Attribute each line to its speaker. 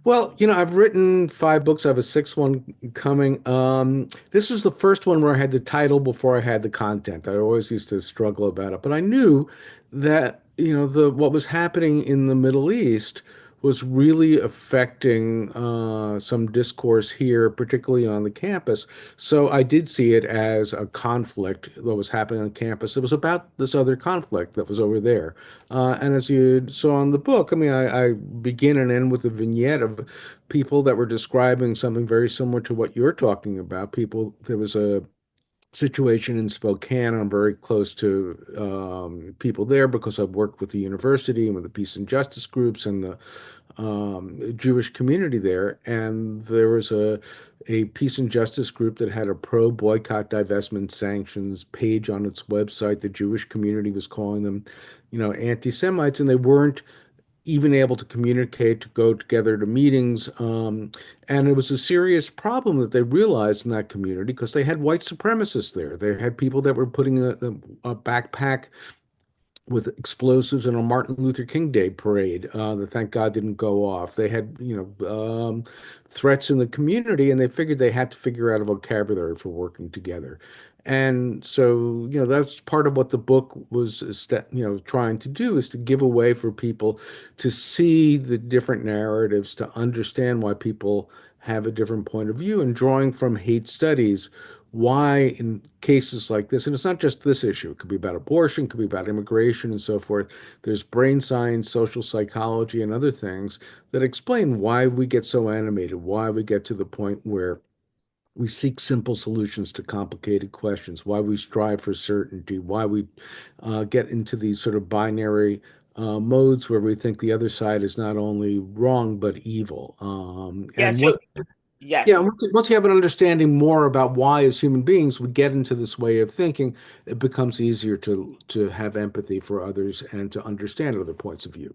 Speaker 1: Well, I've written 5 books. I have a sixth one coming. This was the first one where I had the title before I had the content. I always used to struggle about it, but I knew that, the what was happening in the Middle East was really affecting some discourse here, particularly on the campus. So I did see it as a conflict that was happening on campus. It was about this other conflict that was over there. And as you saw in the book, I mean, I begin and end with a vignette of people that were describing something very similar to what you're talking about. There was a situation in Spokane. I'm very close to people there because I've worked with the university and with the peace and justice groups and the Jewish community there. And there was a peace and justice group that had a pro boycott, divestment, sanctions page on its website. The Jewish community was calling them, anti-Semites, and they weren't even able to communicate, to go together to meetings. And it was a serious problem that they realized in that community because they had white supremacists there. They had people that were putting a backpack with explosives in a Martin Luther King Day parade that thank God didn't go off. They had, threats in the community, and they figured they had to figure out a vocabulary for working together. And so, that's part of what the book was, trying to do is to give a way for people to see the different narratives, to understand why people have a different point of view, and drawing from hate studies why in cases like this, and it's not just this issue, it could be about abortion, it could be about immigration and so forth. There's brain science, social psychology, and other things that explain why we get so animated, why we get to the point where we seek simple solutions to complicated questions, why we strive for certainty, why we get into these sort of binary modes where we think the other side is not only wrong but evil.
Speaker 2: Yeah,
Speaker 1: And
Speaker 2: so
Speaker 1: what yeah,
Speaker 2: yes.
Speaker 1: once you have an understanding more about why, as human beings, we get into this way of thinking, it becomes easier to have empathy for others and to understand other points of view.